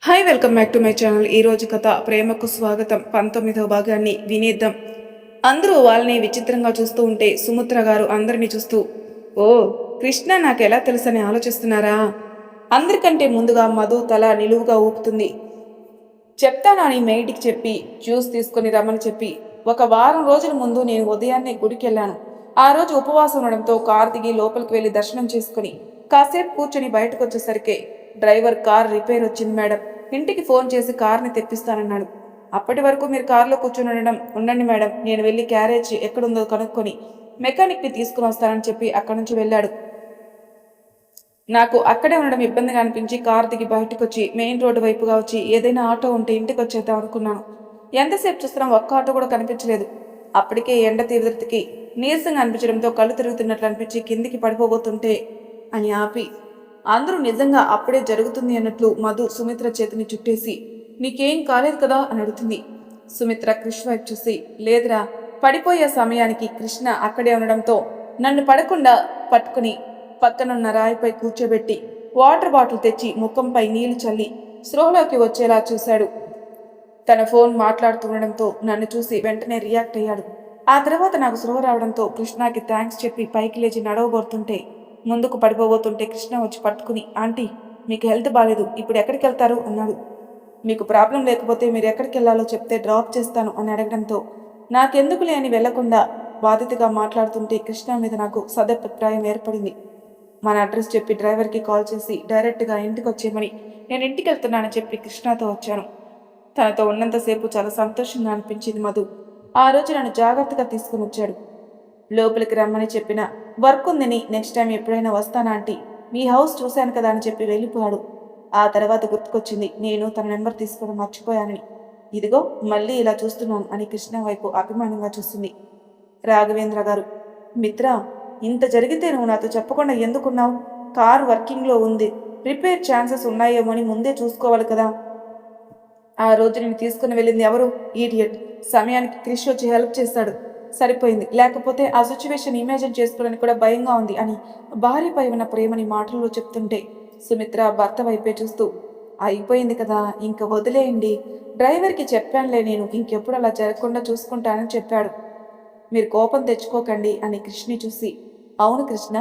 Hi welcome back to my channel. ఈరోజు కథ ప్రేమకు స్వాగతం 19వ భాగాన్ని వినేద్దాం. అందరూ వాళ్ళని విచిత్రంగా చూస్తూ ఉంటే సుమిత్ర గారు అందరినీ చూస్తూ, ఓ కృష్ణ నాకెలా తెలుసని ఆలోచిస్తున్నారా? అందరికంటే ముందుగా మధు తల నిలువుగా ఊపుతుంది. చెప్తానని మెయిట్కి చెప్పి జ్యూస్ తీసుకుని రమ్మని చెప్పి ఒక వారం రోజుల ముందు నేను ఉదయాన్నే గుడికి వెళ్ళాను. ఆ రోజు ఉపవాసం ఉండడంతో కారు దిగి లోపలికి వెళ్ళి దర్శనం చేసుకుని కాసేపు కూర్చొని బయటకు వచ్చేసరికి డ్రైవర్ కార్ రిపేర్ వచ్చింది మేడం, ఇంటికి ఫోన్ చేసి కార్ని తెప్పిస్తానన్నాడు. అప్పటి వరకు మీరు కారులో కూర్చొని ఉండండి మేడం, నేను వెళ్ళి క్యారేజ్ ఎక్కడుందో కనుక్కొని మెకానిక్ని తీసుకుని వస్తానని చెప్పి అక్కడి నుంచి వెళ్ళాడు. నాకు అక్కడే ఉండడం ఇబ్బందిగా అనిపించి కారు దిగి బయటకు వచ్చి మెయిన్ రోడ్డు వైపుగా వచ్చి ఏదైనా ఆటో ఉంటే ఇంటికి వచ్చేద్దాం అనుకున్నాను. ఎంతసేపు చూస్తున్నా ఒక్క ఆటో కూడా కనిపించలేదు. అప్పటికే ఎండ తీవ్రతకి నీరసంగా అనిపించడంతో కళ్ళు తిరుగుతున్నట్లు అనిపించి కిందికి పడిపోబోతుంటే అని ఆపి, అందరూ నిజంగా అప్పుడే జరుగుతుంది అన్నట్లు మధు సుమిత్ర చేతిని చుట్టేసి, నీకేం కాలేదు కదా అని అడుగుతుంది. సుమిత్ర కృష్ణ వైపు చూసి, లేదురా, పడిపోయే సమయానికి కృష్ణ అక్కడే ఉండడంతో నన్ను పడకుండా పట్టుకుని పక్కనున్న రాయిపై కూర్చోబెట్టి వాటర్ బాటిల్ తెచ్చి ముఖంపై నీళ్లు చల్లి స్పృహలోకి వచ్చేలా చూశాడు. తన ఫోన్ మాట్లాడుతుండడంతో నన్ను చూసి వెంటనే రియాక్ట్ అయ్యాడు. ఆ తర్వాత నాకు స్పృహ రావడంతో కృష్ణకి థ్యాంక్స్ చెప్పి పైకి లేచి నడవబోతుంటే ముందుకు పడిపోబోతుంటే కృష్ణ వచ్చి పట్టుకుని, ఆంటీ మీకు హెల్త్ బాగాలేదు, ఇప్పుడు ఎక్కడికి వెళ్తారు అన్నాడు. మీకు ప్రాబ్లం లేకపోతే మీరు ఎక్కడికి వెళ్ళాలో చెప్తే డ్రాప్ చేస్తాను అని అడగడంతో నాకెందుకులే అని వెళ్లకుండా బాధితగా మాట్లాడుతుంటే కృష్ణ మీద నాకు సదభిప్రాయం ఏర్పడింది. మన అడ్రస్ చెప్పి డ్రైవర్కి కాల్ చేసి డైరెక్ట్గా ఇంటికి వచ్చేయమని నేను ఇంటికి వెళ్తున్నానని చెప్పి కృష్ణతో వచ్చాను. తనతో ఉన్నంతసేపు చాలా సంతోషంగా అనిపించింది మధు. ఆ రోజు నన్ను జాగ్రత్తగా తీసుకుని వచ్చాడు. లోపలికి రమ్మని చెప్పిన వర్క్ ఉందని నెక్స్ట్ టైం ఎప్పుడైనా వస్తానా ఆంటీ, మీ హౌస్ చూశాను కదా అని చెప్పి వెళ్ళిపోయాడు. ఆ తర్వాత గుర్తుకొచ్చింది నేను తన నెంబర్ తీసుకోవడం మర్చిపోయానని. ఇదిగో మళ్ళీ ఇలా చూస్తున్నాను అని కృష్ణ వైపు అభిమానంగా చూస్తుంది. రాఘవేంద్ర గారు, మిత్ర, ఇంత జరిగితే నువ్వు నాతో చెప్పకుండా ఎందుకున్నావు? కార్ వర్కింగ్లో ఉంది, రిపేర్ ఛాన్సెస్ ఉన్నాయేమో అని ముందే చూసుకోవాలి కదా. ఆ రోజు నేను తీసుకుని వెళ్ళింది ఎవరు? ఈడియట్. సమయానికి క్రిష్ వచ్చి హెల్ప్ చేశాడు, సరిపోయింది. లేకపోతే ఆ సిచ్యువేషన్ ఇమాజిన్ చేసుకోవడానికి కూడా భయంగా ఉంది అని భార్యపై ఉన్న ప్రేమని మాటల్లో చెప్తుంటే సుమిత్ర భర్త వైపే చూస్తూ, అయిపోయింది కదా, ఇంక వదిలేయండి, డ్రైవర్కి చెప్పానులే, నేను ఇంకెప్పుడు అలా జరగకుండా చూసుకుంటానని చెప్పాడు, మీరు కోపం తెచ్చుకోకండి అని కృష్ణని చూసి, అవును కృష్ణ,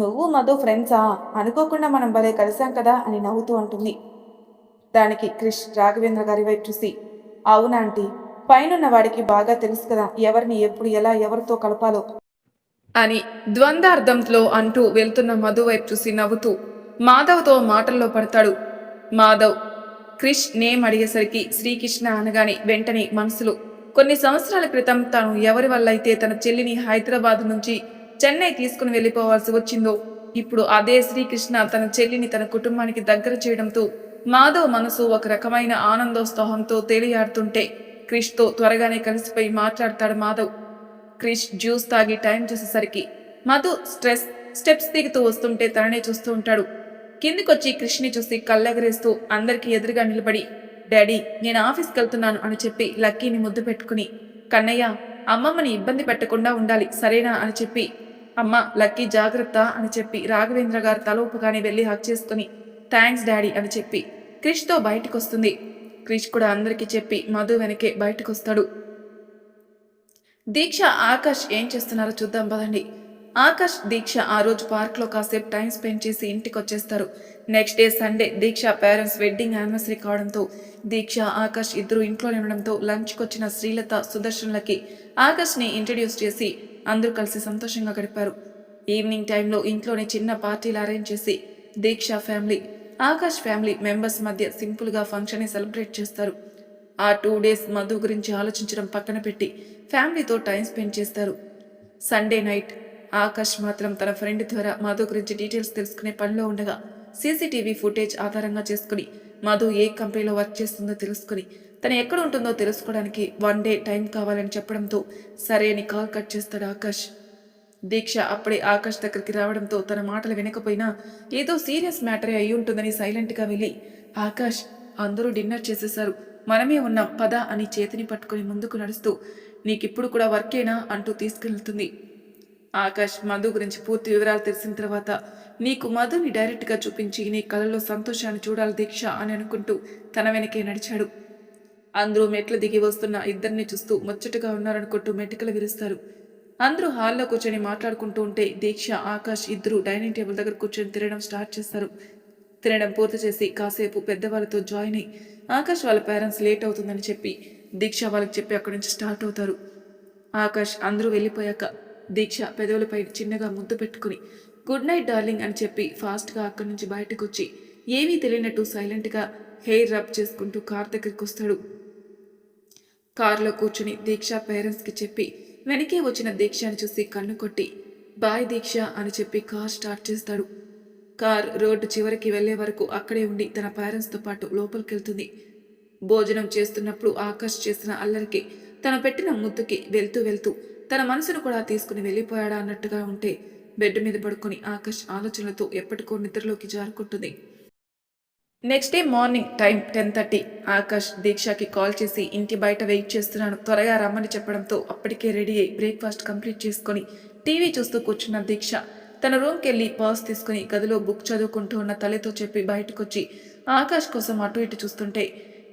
నువ్వు మధు ఫ్రెండ్సా, అనుకోకుండా మనం భలే కలిసాం కదా అని నవ్వుతూ అంటుంది. దానికి క్రిష్ రాఘవేంద్ర గారి వైపు చూసి, అవునాంటీ, పైనున్న వాడికి బాగా తెలుసు కదా ఎవరిని ఎప్పుడు ఎలా ఎవరితో కలపాలో అని ద్వంద్వార్థంలో అంటూ వెళ్తున్న మధు వైపు చూసి నవ్వుతూ మాధవ్తో మాటల్లో పడతాడు. మాధవ్ క్రిష్ నేమ్ అడిగేసరికి శ్రీకృష్ణ అనగానే వెంటనే మనసులో కొన్ని సంవత్సరాల క్రితం తాను ఎవరి వల్ల అయితే తన చెల్లిని హైదరాబాద్ నుంచి చెన్నై తీసుకుని వెళ్ళిపోవాల్సి వచ్చిందో ఇప్పుడు అదే శ్రీకృష్ణ తన చెల్లిని తన కుటుంబానికి దగ్గర చేయడంతో మాధవ్ మనసు ఒక రకమైన ఆనందోత్సాహంతో తేలియాడుతుంటే క్రిష్తో త్వరగానే కలిసిపోయి మాట్లాడతాడు మాధవ్. క్రిష్ జ్యూస్ తాగి టైం చూసేసరికి మధు స్టెప్స్ దిగుతూ వస్తుంటే తననే చూస్తూ ఉంటాడు. కిందికొచ్చి కృష్ణని చూసి కళ్ళెగరేస్తూ అందరికీ ఎదురుగా నిలబడి, డాడీ నేను ఆఫీస్కి వెళ్తున్నాను అని చెప్పి లక్కీని ముద్దు పెట్టుకుని, కన్నయ్య అమ్మమ్మని ఇబ్బంది పెట్టకుండా ఉండాలి సరేనా అని చెప్పి, అమ్మ లక్కీ జాగ్రత్త అని చెప్పి రాఘవేంద్ర గారు తలూపుగానే వెళ్ళి హక్ చేసుకుని థ్యాంక్స్ డాడీ అని చెప్పి క్రిష్తో బయటకు వస్తుంది. క్రిష్ కూడా అందరికీ చెప్పి మధు వెనకే బయటకు వస్తాడు. దీక్ష ఆకాష్ ఏం చేస్తున్నారో చూద్దాం పదండి. ఆకాష్ దీక్ష ఆ రోజు పార్క్లో కాసేపు టైం స్పెండ్ చేసి ఇంటికి వచ్చేస్తారు. నెక్స్ట్ డే సండే దీక్ష పేరెంట్స్ వెడ్డింగ్ యానివర్సరీ కావడంతో దీక్ష ఆకాష్ ఇద్దరు ఇంట్లోనే ఉండడంతో లంచ్కి వచ్చిన శ్రీలత సుదర్శన్లకి ఆకాష్ని ఇంట్రడ్యూస్ చేసి అందరూ కలిసి సంతోషంగా గడిపారు. ఈవినింగ్ టైంలో ఇంట్లోనే చిన్న పార్టీలు అరేంజ్ చేసి దీక్ష ఫ్యామిలీ ఆకాష్ ఫ్యామిలీ మెంబర్స్ మధ్య సింపుల్గా ఫంక్షన్ని సెలబ్రేట్ చేస్తారు. ఆ 2 days మధు గురించి ఆలోచించడం పక్కన పెట్టి ఫ్యామిలీతో టైం స్పెండ్ చేస్తారు. సండే నైట్ ఆకాష్ మాత్రం తన ఫ్రెండ్ ద్వారా మధు గురించి డీటెయిల్స్ తెలుసుకునే పనిలో ఉండగా సీసీటీవీ ఫుటేజ్ ఆధారంగా చేసుకుని మధు ఏ కంపెనీలో వర్క్ చేస్తుందో తెలుసుకుని తను ఎక్కడ ఉంటుందో తెలుసుకోవడానికి 1 day టైం కావాలని చెప్పడంతో సరే అని కాల్ కట్ చేస్తాడు ఆకాష్. దీక్ష అప్పుడే ఆకాష్ దగ్గరికి రావడంతో తన మాటలు వినకపోయినా ఏదో సీరియస్ మ్యాటరే అయి ఉంటుందని సైలెంట్గా వెళ్ళి, ఆకాష్ అందరూ డిన్నర్ చేసేశారు, మనమే ఉన్నాం పద అని చేతిని పట్టుకుని ముందుకు నడుస్తూ, నీకిప్పుడు కూడా వర్కేనా అంటూ తీసుకెళ్తుంది. ఆకాష్ మధు గురించి పూర్తి వివరాలు తెలిసిన తర్వాత నీకు మధుని డైరెక్ట్గా చూపించి నీ కళ్ళలో సంతోషాన్ని చూడాలి దీక్ష అని అనుకుంటూ తన వెనకే నడిచాడు. అందరూ మెట్లు దిగి వస్తున్న ఇద్దరిని చూస్తూ ముచ్చటగా ఉన్నారనుకుంటూ మెటికలు విరుస్తారు. అందరూ హాల్లో కూర్చొని మాట్లాడుకుంటూ ఉంటే దీక్ష ఆకాష్ ఇద్దరు డైనింగ్ టేబుల్ దగ్గర కూర్చొని తినడం స్టార్ట్ చేస్తారు. తినడం పూర్తి చేసి కాసేపు పెద్దవాళ్ళతో జాయిన్ అయ్యి ఆకాష్ వాళ్ళ పేరెంట్స్ లేట్ అవుతుందని చెప్పి దీక్ష వాళ్ళకి చెప్పి అక్కడి నుంచి స్టార్ట్ అవుతారు. ఆకాష్ అందరూ వెళ్ళిపోయాక దీక్ష పెదవులపై చిన్నగా ముద్దు పెట్టుకుని గుడ్ నైట్ డార్లింగ్ అని చెప్పి ఫాస్ట్గా అక్కడి నుంచి బయటకు వచ్చి ఏమీ తెలియనట్టు సైలెంట్గా హెయిర్ రబ్ చేసుకుంటూ కార్ దగ్గరికి వస్తాడు. కారులో కూర్చుని దీక్ష పేరెంట్స్కి చెప్పి వెనకే వచ్చిన దీక్షని చూసి కన్ను కొట్టి బాయ్ దీక్ష అని చెప్పి కార్ స్టార్ట్ చేస్తాడు. కార్ రోడ్డు చివరికి వెళ్లే వరకు అక్కడే ఉండి తన పేరెంట్స్తో పాటు లోపలికి వెళ్తుంది. భోజనం చేస్తున్నప్పుడు ఆకాష్ చేసిన అల్లరికి తను పెట్టిన ముద్దుకి వెళ్తూ వెళ్తూ తన మనసును కూడా తీసుకుని వెళ్ళిపోయాడా అన్నట్టుగా ఉంటే బెడ్ మీద పడుకొని ఆకాష్ ఆలోచనలతో ఎప్పటికో నిద్రలోకి జారుకుంటుంది. Next day morning time 10:30. Akash దీక్షకి కాల్ చేసి ఇంటి బయట వెయిట్ చేస్తున్నాను త్వరగా రమ్మని చెప్పడంతో అప్పటికే రెడీ అయ్యి బ్రేక్ఫాస్ట్ కంప్లీట్ చేసుకొని టీవీ చూస్తూ కూర్చున్న దీక్ష తన రూమ్కి వెళ్ళి పర్స్ తీసుకుని గదిలో బుక్ చదువుకుంటూ ఉన్న తల్లితో చెప్పి బయటకొచ్చి ఆకాష్ కోసం అటు ఇటు చూస్తుంటే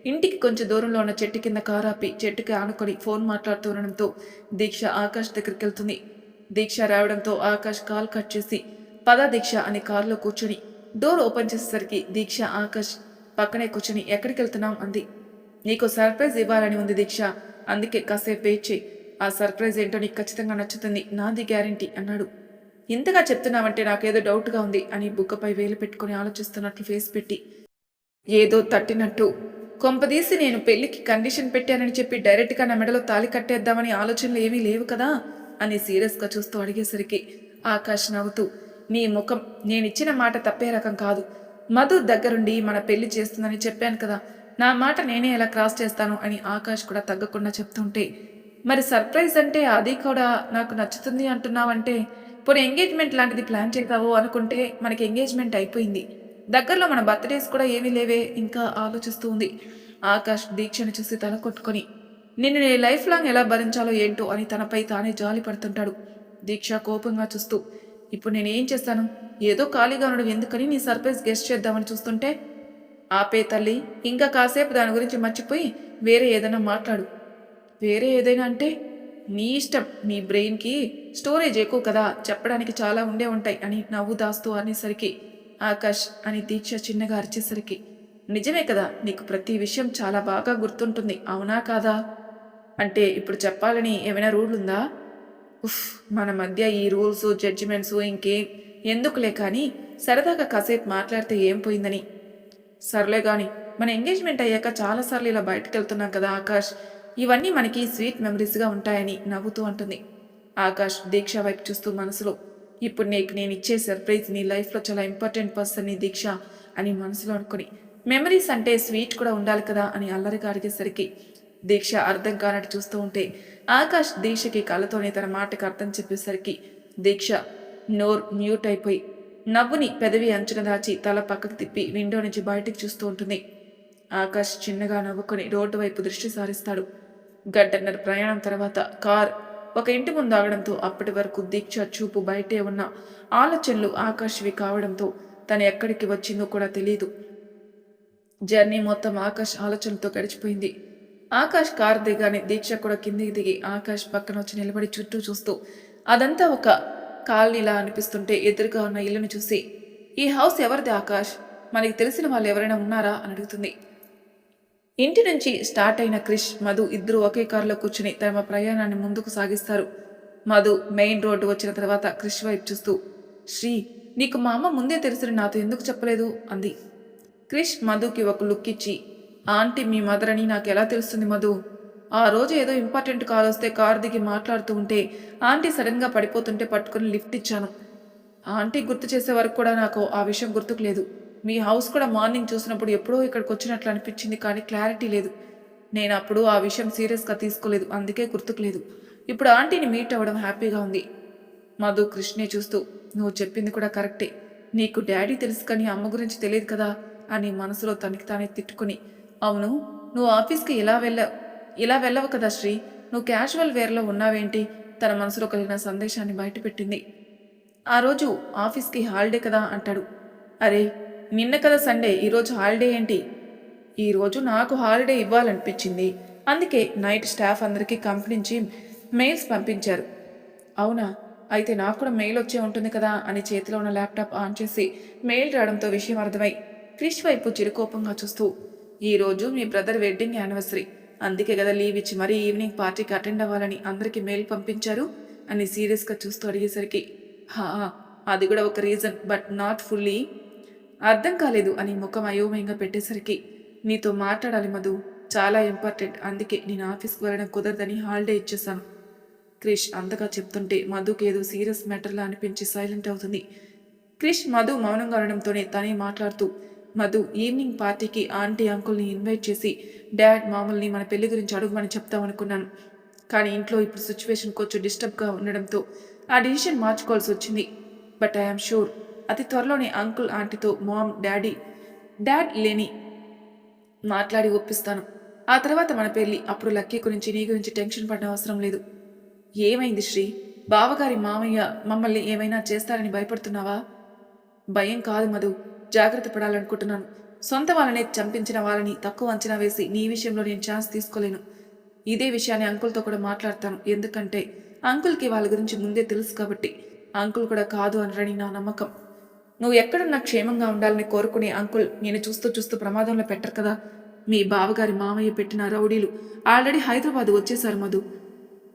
ఇంటికి కొంచెం దూరంలో ఉన్న చెట్టు కింద కారాపి చెట్టుకి ఆనుకొని ఫోన్ మాట్లాడుతూ ఉండడంతో దీక్ష ఆకాష్ దగ్గరికి వెళ్తుంది. దీక్ష రావడంతో ఆకాష్ కాల్ కట్ చేసి పద దీక్ష అని కారులో కూర్చొని డోర్ ఓపెన్ చేసేసరికి దీక్ష ఆకాష్ పక్కనే కూర్చొని ఎక్కడికి వెళ్తున్నాం అంది. నీకు సర్ప్రైజ్ ఇవ్వాలని ఉంది దీక్ష, అందుకే కాసేపు వెయిట్ చేయి. ఆ సర్ప్రైజ్ ఏంటో నీకు ఖచ్చితంగా నచ్చుతుంది, నాది గ్యారంటీ అన్నాడు. ఇంతగా చెప్తున్నావంటే నాకేదో డౌట్గా ఉంది అని బుక్కపై వేలు పెట్టుకుని ఆలోచిస్తున్నట్లు ఫేస్ పెట్టి ఏదో తట్టినట్టు కొంపదీసి నేను పెళ్లికి కండిషన్ పెట్టానని చెప్పి డైరెక్ట్గా నా మెడలో తాళి కట్టేద్దామని ఆలోచనలు ఏమీ లేవు కదా అని సీరియస్గా చూస్తూ అడిగేసరికి ఆకాష్ నవ్వుతూ నీ ముఖం నేనిచ్చిన మాట తప్పే రకం కాదు. మధు దగ్గరుండి మన పెళ్లి చేస్తుందని చెప్పాను కదా, నా మాట నేనే ఎలా క్రాస్ చేస్తాను అని ఆకాష్ కూడా తగ్గకుండా చెప్తుంటే మరి సర్ప్రైజ్ అంటే అది కూడా నాకు నచ్చుతుంది అంటున్నావంటే పోనీ ఎంగేజ్మెంట్ లాంటిది ప్లాన్ చేద్దావు అనుకుంటే మనకి ఎంగేజ్మెంట్ అయిపోయింది, దగ్గరలో మన బర్త్డేస్ కూడా ఏమీ లేవే ఇంకా ఆలోచిస్తూ ఉంది. ఆకాష్ దీక్షని చూసి తల కొట్టుకొని నిన్ను నీ లైఫ్ లాంగ్ ఎలా భరించాలో ఏంటో అని తనపై తానే జాలి పడుతుంటాడు. దీక్ష కోపంగా చూస్తూ ఇప్పుడు నేనేం చేస్తాను, ఏదో ఖాళీగా ఉండడం ఎందుకని నీ సర్ప్రైజ్ గెస్ట్ చేద్దామని చూస్తుంటే ఆపే తల్లి, ఇంకా కాసేపు దాని గురించి మర్చిపోయి వేరే ఏదైనా మాట్లాడు. వేరే ఏదైనా అంటే నీ ఇష్టం, నీ బ్రెయిన్కి స్టోరేజ్ ఎక్కువ కదా, చెప్పడానికి చాలా ఉండే ఉంటాయి అని నవ్వు దాస్తూ అనేసరికి ఆకాష్ అని దీక్ష చిన్నగా అరిచేసరికి నిజమే కదా, నీకు ప్రతి విషయం చాలా బాగా గుర్తుంటుంది అవునా కాదా, అంటే ఇప్పుడు చెప్పాలని ఏమైనా రూల్ ఉందా? ఉఫ్, మన మధ్య ఈ రూల్స్ జడ్జిమెంట్స్ ఇంకేం ఎందుకులే కానీ సరదాగా కాసేపు మాట్లాడితే ఏం పోయిందని. సర్లే గాని మన ఎంగేజ్మెంట్ అయ్యాక చాలాసార్లు ఇలా బయటకు వెళ్తున్నాం కదా ఆకాష్, ఇవన్నీ మనకి స్వీట్ మెమరీస్గా ఉంటాయని నవ్వుతూ అంటుంది. ఆకాష్ దీక్ష వైపు చూస్తూ మనసులో ఇప్పుడు నీకు నేను ఇచ్చే సర్ప్రైజ్ నీ లైఫ్లో చాలా ఇంపార్టెంట్ పర్సన్ నీ దీక్ష అని మనసులో అనుకుని మెమరీస్ అంటే స్వీట్ కూడా ఉండాలి కదా అని అల్లరిగా అడిగేసరికి దీక్ష అర్థం కానట్టు చూస్తూ ఉంటే ఆకాష్ దీక్షకి కళ్ళతోనే తన మాటకు అర్థం చెప్పేసరికి దీక్ష నోర్ మ్యూట్ అయిపోయి నవ్వుని పెదవి అంచున దాచి తల పక్కకు తిప్పి విండో నుంచి బయటికి చూస్తూ ఉంటుంది. ఆకాష్ చిన్నగా నవ్వుకొని రోడ్డు వైపు దృష్టి సారిస్తాడు. గంటన్నర ప్రయాణం తర్వాత కార్ ఒక ఇంటి ముందు ఆగడంతో అప్పటి వరకు దీక్ష చూపు బయటే ఉన్న ఆలోచనలు ఆకాష్వి కావడంతో తను ఎక్కడికి వచ్చిందో కూడా తెలియదు. జర్నీ మొత్తం ఆకాష్ ఆలోచనలతో గడిచిపోయింది. ఆకాష్ కార్ దిగానే దీక్ష కూడా కిందికి దిగి ఆకాష్ పక్కన వచ్చి నిలబడి చుట్టూ చూస్తూ అదంతా ఒక కాలనీలా అనిపిస్తుంటే ఎదురుగా ఉన్న ఇల్లును చూసి ఈ హౌస్ ఎవరిది ఆకాష్, మనకి తెలిసిన వాళ్ళు ఎవరైనా ఉన్నారా అని అడుగుతుంది. ఇంటి నుంచి స్టార్ట్ అయిన క్రిష్ మధు ఇద్దరు ఒకే కారులో కూర్చుని తమ ప్రయాణాన్ని ముందుకు సాగిస్తారు. మధు మెయిన్ రోడ్డు వచ్చిన తర్వాత క్రిష్ వైపు చూస్తూ శ్రీ, నీకు మా అమ్మ ముందే తెలుసుని నాతో ఎందుకు చెప్పలేదు అంది. క్రిష్ మధుకి ఒక లుక్ ఇచ్చి ఆంటీ మీ మదర్ అని నాకు ఎలా తెలుస్తుంది మధు, ఆ రోజు ఏదో ఇంపార్టెంట్ కాల్ వస్తే కార్ దిగి మాట్లాడుతూ ఉంటే ఆంటీ సడన్గా పడిపోతుంటే పట్టుకుని లిఫ్ట్ ఇచ్చాను. ఆంటీ గుర్తు చేసే వరకు కూడా నాకు ఆ విషయం గుర్తుకు లేదు. మీ హౌస్ కూడా మార్నింగ్ చూసినప్పుడు ఎప్పుడో ఇక్కడికి వచ్చినట్లు అనిపించింది కానీ క్లారిటీ లేదు. నేను అప్పుడు ఆ విషయం సీరియస్గా తీసుకోలేదు, అందుకే గుర్తుకు లేదు. ఇప్పుడు ఆంటీని మీట్ అవ్వడం హ్యాపీగా ఉంది. మధు కృష్ణే చూస్తూ నువ్వు చెప్పింది కూడా కరెక్టే, నీకు డాడీ తెలుసు కానీ అమ్మ గురించి తెలియదు కదా అని మనసులో తనకి తానే తిట్టుకుని అవును, నువ్వు ఆఫీస్కి ఇలా వెళ్ళవు కదా శ్రీ, నువ్వు క్యాజువల్ వేర్లో ఉన్నావేంటి, తన మనసులో కలిగిన సందేశాన్ని బయటపెట్టింది. ఆ రోజు ఆఫీస్కి హాలిడే కదా అంటాడు. అరే, నిన్న కదా సండే, ఈరోజు హాలిడే ఏంటి? ఈరోజు నాకు హాలిడే ఇవ్వాలనిపించింది, అందుకే నైట్ స్టాఫ్ అందరికీ కంపెనీ నుంచి మెయిల్స్ పంపించారు. అవునా, అయితే నాకు కూడా మెయిల్ వచ్చే ఉంటుంది కదా అని చేతిలో ఉన్న ల్యాప్టాప్ ఆన్ చేసి మెయిల్ రావడంతో విషయం అర్థమై క్రిష్ వైపు చిరుకోపంగా చూస్తూ, ఈరోజు మీ బ్రదర్ వెడ్డింగ్ యానివర్సరీ, అందుకే కదా లీవ్ ఇచ్చి మరీ ఈవినింగ్ పార్టీకి అటెండ్ అవ్వాలని అందరికీ మెయిల్ పంపించారు అని సీరియస్గా చూస్తూ అడిగేసరికి, హా, అది కూడా ఒక రీజన్, బట్ నాట్ ఫుల్లీ. అర్థం కాలేదు అని ముఖం అయోమయంగా పెట్టేసరికి, నీతో మాట్లాడాలి మధు, చాలా ఇంపార్టెంట్, అందుకే నేను ఆఫీస్కి వెళ్ళడం కుదరదని హాలిడే ఇచ్చేసాను. క్రిష్ అంతగా చెప్తుంటే మధుకి ఏదో సీరియస్ మ్యాటర్లా అనిపించి సైలెంట్ అవుతుంది. క్రిష్ మధు మౌనంగా ఉండడంతోనే తనే మాట్లాడుతూ, మధు, ఈవినింగ్ పార్టీకి ఆంటీ అంకుల్ని ఇన్వైట్ చేసి డాడ్ మామూల్ని మన పెళ్లి గురించి అడుగుమని చెప్తామనుకున్నాను, కానీ ఇంట్లో ఇప్పుడు సిచ్యువేషన్ కొంచెం డిస్టర్బ్గా ఉండడంతో ఆ డిసిషన్ మార్చుకోవాల్సి వచ్చింది. బట్ ఐఎమ్ షూర్ అతి త్వరలోనే అంకుల్ ఆంటీతో మామ్ డాడ్ లేని మాట్లాడి ఒప్పిస్తాను. ఆ తర్వాత మన పెళ్ళి, అప్పుడు లక్కీ గురించి నీ గురించి టెన్షన్ పడిన అవసరం లేదు. ఏమైంది శ్రీ? బావగారి మామయ్య మమ్మల్ని ఏమైనా చేస్తారని భయపడుతున్నావా? భయం కాదు మధు, జాగ్రత్త పడాలనుకుంటున్నాను. సొంత వాళ్ళనే చంపించిన వాళ్ళని తక్కువ అంచనా వేసి నీ విషయంలో నేను ఛాన్స్ తీసుకోలేను. ఇదే విషయాన్ని అంకుల్తో కూడా మాట్లాడతాను, ఎందుకంటే అంకుల్కి వాళ్ళ గురించి ముందే తెలుసు కాబట్టి. అంకుల్ కూడా కాదు అనరని నా నమ్మకం. నువ్వు ఎక్కడున్నా క్షేమంగా ఉండాలని కోరుకునే అంకుల్ నేను చూస్తూ చూస్తూ ప్రమాదంలో పెట్టరు కదా. మీ బావగారి మామయ్య పెట్టిన రౌడీలు ఆల్రెడీ హైదరాబాద్ వచ్చేశారు మధు.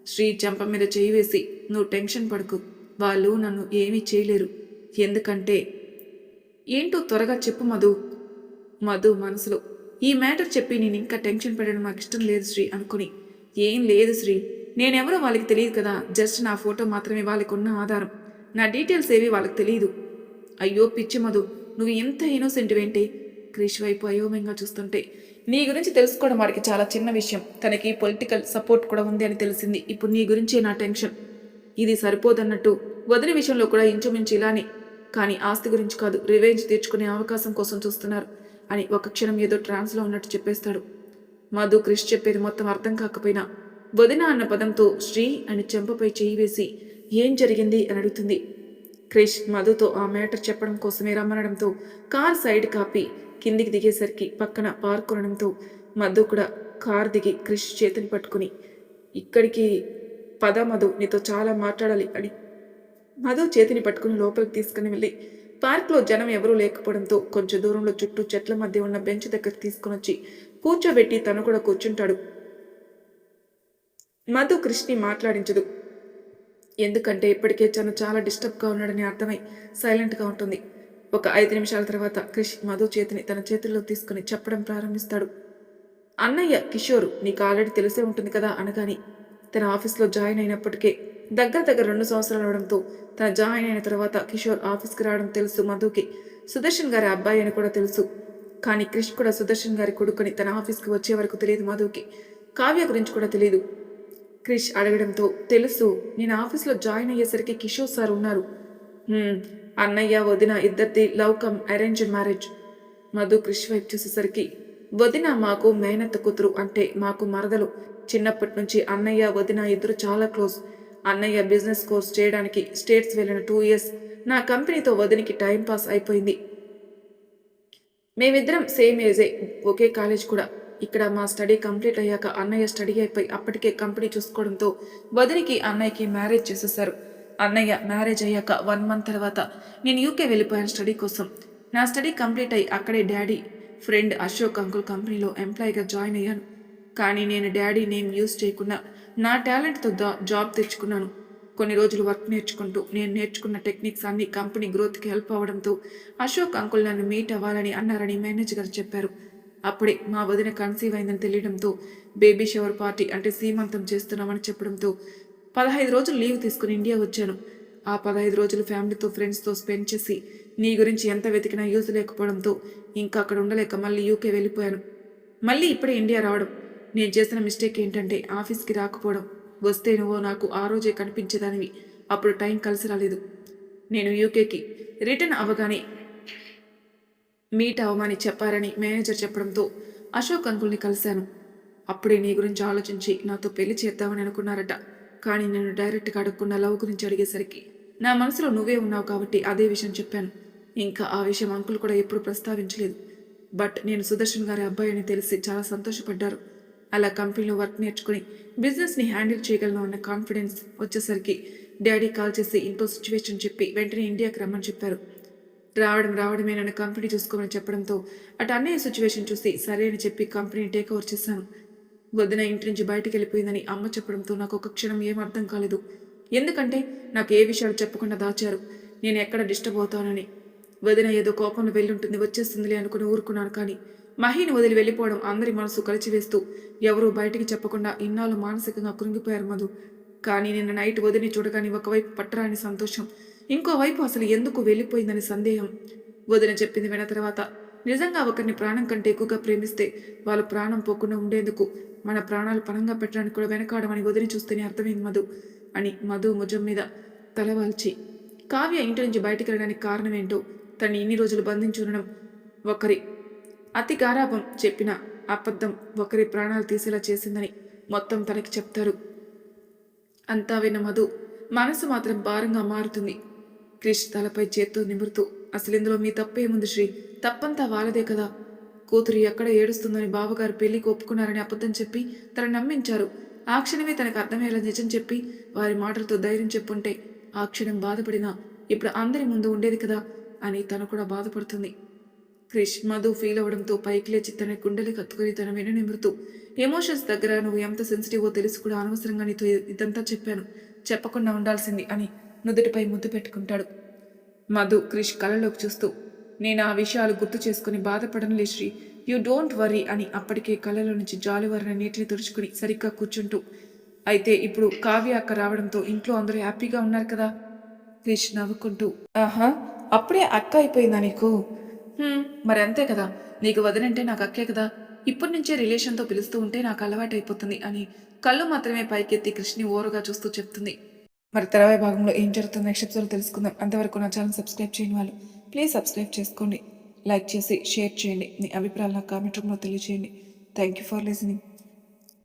శ్రీ చెంప మీద చేయి వేసి, నువ్వు టెన్షన్ పడకు, వాళ్ళు నన్ను ఏమీ చేయలేరు. ఎందుకంటే ఏంటో త్వరగా చెప్పు మధు. మధు మనసులో, ఈ మ్యాటర్ చెప్పి నేను ఇంకా టెన్షన్ పెట్టడం నాకు ఇష్టం లేదు శ్రీ అనుకుని, ఏం లేదు శ్రీ, నేనెవరో వాళ్ళకి తెలియదు కదా, జస్ట్ నా ఫోటో మాత్రమే వాళ్ళకి ఉన్న ఆధారం, నా డీటెయిల్స్ ఏవి వాళ్ళకి తెలియదు. అయ్యో పిచ్చి మధు, నువ్వు ఎంత ఇన్నోసెంట్ ఏంటి? క్రిష్ వైపు అయోమయంగా చూస్తుంటే, నీ గురించి తెలుసుకోవడం వాడికి చాలా చిన్న విషయం, తనకి పొలిటికల్ సపోర్ట్ కూడా ఉంది అని తెలిసింది. ఇప్పుడు నీ గురించే నా టెన్షన్. ఇది సరిపోదన్నట్టు వదిన విషయంలో కూడా ఇంచుమించు ఇలానే, కానీ ఆస్తి గురించి కాదు, రివెంజ్ తీర్చుకునే అవకాశం కోసం చూస్తున్నారు అని ఒక క్షణం ఏదో ట్రాన్స్లో ఉన్నట్టు చెప్పేస్తాడు. మధు క్రిష్ చెప్పేది మొత్తం అర్థం కాకపోయినా వదిన అన్న పదంతో శ్రీ అని చెంపపై చేయి వేసి, ఏం జరిగింది అని అడుగుతుంది. క్రిష్ మధుతో ఆ మ్యాటర్ చెప్పడం కోసమే రమ్మనడంతో కార్ సైడ్ కాపి కిందికి దిగేసరికి పక్కన పార్క్ కొనడంతో మధు కూడా కార్ దిగి క్రిష్ చేతిని పట్టుకుని, ఇక్కడికి పద మధు, నీతో చాలా మాట్లాడాలి అని మధు చేతిని పట్టుకుని లోపలికి తీసుకుని వెళ్ళి పార్క్లో జనం ఎవరూ లేకపోవడంతో కొంచెం దూరంలో చుట్టూ చెట్ల మధ్య ఉన్న బెంచ్ దగ్గర తీసుకుని వచ్చి కూర్చోబెట్టి తను కూడా కూర్చుంటాడు. మధు క్రిష్ని మాట్లాడించదు, ఎందుకంటే ఇప్పటికే తను చాలా డిస్టర్బ్గా ఉన్నాడని అర్థమై సైలెంట్గా ఉంటుంది. ఒక 5 నిమిషాల తర్వాత క్రిష్ మధు చేతిని తన చేతుల్లో తీసుకుని చెప్పడం ప్రారంభిస్తాడు. అన్నయ్య కిషోర్ నీకు ఆల్రెడీ తెలిసే ఉంటుంది కదా అనగాని, తన ఆఫీస్లో జాయిన్ అయినప్పటికే దగ్గర 2 సంవత్సరాలు అవడంతో తన జాయిన్ అయిన తర్వాత కిషోర్ ఆఫీస్కి రావడం తెలుసు మధుకి. సుదర్శన్ గారి అబ్బాయి అని కూడా తెలుసు, కానీ క్రిష్ కూడా సుదర్శన్ గారి కొడుకుని తన ఆఫీస్కి వచ్చే వరకు తెలియదు మధుకి. కావ్య గురించి కూడా తెలియదు. క్రిష్ అడగడంతో, తెలుసు, నేను ఆఫీస్లో జాయిన్ అయ్యేసరికి కిషోర్ సార్ ఉన్నారు. అన్నయ్య వదిన ఇద్దరిది love cum arranged marriage. Madhu Krish వైపు చూసేసరికి, వదిన మాకు మేనత్త కూతురు, అంటే మాకు మరదలు. చిన్నప్పటి నుంచి అన్నయ్య వదిన ఇద్దరు చాలా క్లోజ్. అన్నయ్య బిజినెస్ కోర్స్ చేయడానికి స్టేట్స్ వెళ్ళిన 2 years నా కంపెనీతో వదినికి టైంపాస్ అయిపోయింది. మేమిద్దరం సేమ్ ఏజే, ఒకే కాలేజ్ కూడా. ఇక్కడ మా స్టడీ కంప్లీట్ అయ్యాక అన్నయ్య స్టడీ అయిపోయి అప్పటికే కంపెనీ చూసుకోవడంతో వదినికి అన్నయ్యకి మ్యారేజ్ చేసేసారు. అన్నయ్య మ్యారేజ్ అయ్యాక 1 month తర్వాత నేను యూకే వెళ్ళిపోయాను స్టడీ కోసం. నా స్టడీ కంప్లీట్ అయ్యి అక్కడే డాడీ ఫ్రెండ్ అశోక్ అంకుల్ కంపెనీలో ఎంప్లాయీగా జాయిన్ అయ్యాను. కానీ నేను డాడీ నేమ్ యూజ్ చేయకుండా నా టాలెంట్తో జాబ్ తెచ్చుకున్నాను. కొన్ని రోజులు వర్క్ నేర్చుకుంటూ నేను నేర్చుకున్న టెక్నిక్స్ అన్ని కంపెనీ గ్రోత్కి హెల్ప్ అవ్వడంతో అశోక్ అంకుల్ నన్ను మీట్ అవ్వాలని అన్నారని మేనేజర్ గారు చెప్పారు. అప్పుడే మా వదిన కన్సీవ్ అయిందని తెలియడంతో బేబీ షవర్ పార్టీ అంటే సీమంతం చేస్తున్నామని చెప్పడంతో 15 రోజులు లీవ్ తీసుకుని ఇండియా వచ్చాను. ఆ 15 రోజులు ఫ్యామిలీతో ఫ్రెండ్స్తో స్పెండ్ చేసి నీ గురించి ఎంత వెతికినా యూజ్ లేకపోవడంతో ఇంకా అక్కడ ఉండలేక మళ్ళీ యూకే వెళ్ళిపోయాను. మళ్ళీ ఇప్పుడే ఇండియా రావడం. నేను చేసిన మిస్టేక్ ఏంటంటే ఆఫీస్కి రాకపోవడం. వస్తే నువ్వు నాకు ఆ రోజే కనిపించేదానివి, అప్పుడు టైం కలిసి రాలేదు. నేను యూకేకి రిటర్న్ అవ్వగానే మీట్ అవ్వమని చెప్పారని మేనేజర్ చెప్పడంతో అశోక్ అంకుల్ని కలిశాను. అప్పుడే నీ గురించి ఆలోచించి నాతో పెళ్లి చేద్దామని అనుకున్నారట. కానీ నన్ను డైరెక్ట్గా అడగకుండా లవ్ గురించి అడిగేసరికి నా మనసులో నువ్వే ఉన్నావు కాబట్టి అదే విషయం చెప్పాను. ఇంకా ఆ విషయం అంకుల్ కూడా ఎప్పుడు ప్రస్తావించలేదు. బట్ నేను సుదర్శన్ గారి అబ్బాయి అని తెలిసి చాలా సంతోషపడ్డారు. అలా కంపెనీలో వర్క్ నేర్చుకుని బిజినెస్ని హ్యాండిల్ చేయగలను అన్న కాన్ఫిడెన్స్ వచ్చేసరికి డాడీ కాల్ చేసి ఇంట్లో సిచ్యువేషన్ చెప్పి వెంటనే ఇండియాకి రమ్మని చెప్పారు. రావడమే నన్ను కంపెనీ చూసుకోమని చెప్పడంతో అటు అన్నయ్య సిచ్యువేషన్ చూసి సరే అని చెప్పి కంపెనీని టేక్ ఓవర్ చేశాను. వదిన ఇంటి నుంచి బయటికి వెళ్ళిపోయిందని అమ్మ చెప్పడంతో నాకు ఒక క్షణం ఏం అర్థం కాలేదు. ఎందుకంటే నాకు ఏ విషయాలు చెప్పకుండా దాచారు. నేను ఎక్కడ డిస్టర్బ్ అవుతానని. వదిన ఏదో కోపంలో వెళ్ళుంటుంది, వచ్చేస్తుందిలే అనుకుని ఊరుకున్నాను. కానీ మహిని వదిలి వెళ్ళిపోవడం అందరి మనసు కలిచివేస్తూ ఎవరూ బయటికి చెప్పకుండా ఇన్నాళ్ళు మానసికంగా కృంగిపోయారు మధు. కానీ నిన్న నైట్ వదిని చూడగానే ఒకవైపు పట్టరాని సంతోషం, ఇంకోవైపు అసలు ఎందుకు వెళ్ళిపోయిందని సందేహం. వదిన చెప్పింది విన్న తర్వాత నిజంగా ఒకరిని ప్రాణం కంటే ఎక్కువగా ప్రేమిస్తే వాళ్ళు ప్రాణం పోకుండా ఉండేందుకు మన ప్రాణాలు పణంగా పెట్టడానికి కూడా వెనకాడమని వదిలి చూస్తేనే అర్థమైంది మధు అని మధు భుజం మీద తలవాల్చి కావ్య ఇంటి నుంచి బయటికి వెళ్ళడానికి కారణం ఏంటో, తనని ఇన్ని రోజులు బంధించి ఉండడం, ఒకరి అతి గారాభం, చెప్పిన అబద్ధం ఒకరి ప్రాణాలు తీసేలా చేసిందని మొత్తం తనకి చెప్తారు. అంతా విన్న మధు మనసు మాత్రం భారంగా మారుతుంది. క్రిష్ తలపై చేత్తో నిమురుతూ, అసలు ఇందులో మీ తప్పేముంది శ్రీ, తప్పంతా వాళ్ళదే కదా. కూతురు ఎక్కడ ఏడుస్తుందని బావగారు పెళ్లికి ఒప్పుకున్నారని అబద్ధం చెప్పి తను నమ్మించారు. ఆ క్షణమే తనకు అర్థమయ్యేలా నిజం చెప్పి వారి మాటలతో ధైర్యం చెప్పుంటే ఆ క్షణం బాధపడినా ఇప్పుడు అందరి ముందు ఉండేది కదా అని తను కూడా బాధపడుతుంది. క్రిష్ మధు ఫీల్ అవడంతో పైకి లేచి తన గుండెలు కత్తుకొని తన వెను నిమురుతూ, ఎమోషన్స్ దగ్గర నువ్వు ఎంత సెన్సిటివో తెలిసి కూడా అనవసరంగా నీతో ఇదంతా చెప్పాను, చెప్పకుండా ఉండాల్సింది అని నుదుటిపై ముద్దు పెట్టుకుంటాడు. మధు క్రిష్ కళ్ళలోకి చూస్తూ, నేను ఆ విషయాలు గుర్తు చేసుకుని బాధపడనులే శ్రీ, యూ డోంట్ వరీ అని అప్పటికే కళ్ళలో నుంచి జాలువారిన నీటిని తుడుచుకుని సరిగ్గా కూర్చుంటూ, అయితే ఇప్పుడు కావ్య అక్క రావడంతో ఇంట్లో అందరూ హ్యాపీగా ఉన్నారు కదా. క్రిష్ నవ్వుకుంటూ, ఆహా అప్పుడే అక్క అయిపోయిందా నీకు? మరి అంతే కదా, నీకు వదినంటే నాకు అక్కే కదా, ఇప్పటి నుంచే రిలేషన్తో పిలుస్తూ ఉంటే నాకు అలవాటు అయిపోతుంది అని కళ్ళు మాత్రమే పైకెత్తి కృష్ణని ఓరుగా చూస్తూ చెప్తుంది. మరి తర్వాయి భాగంలో ఏం జరుగుతుందో నెక్స్ట్ ఎపిసోడ్లో తెలుసుకుందాం. అంతవరకు నా ఛానల్ సబ్స్క్రైబ్ చేయని వాళ్ళు ప్లీజ్ సబ్స్క్రైబ్ చేసుకోండి, లైక్ చేసి షేర్ చేయండి, మీ అభిప్రాయాలు నాకు కామెంట్ రూమ్లో తెలియజేయండి. Thank you for listening.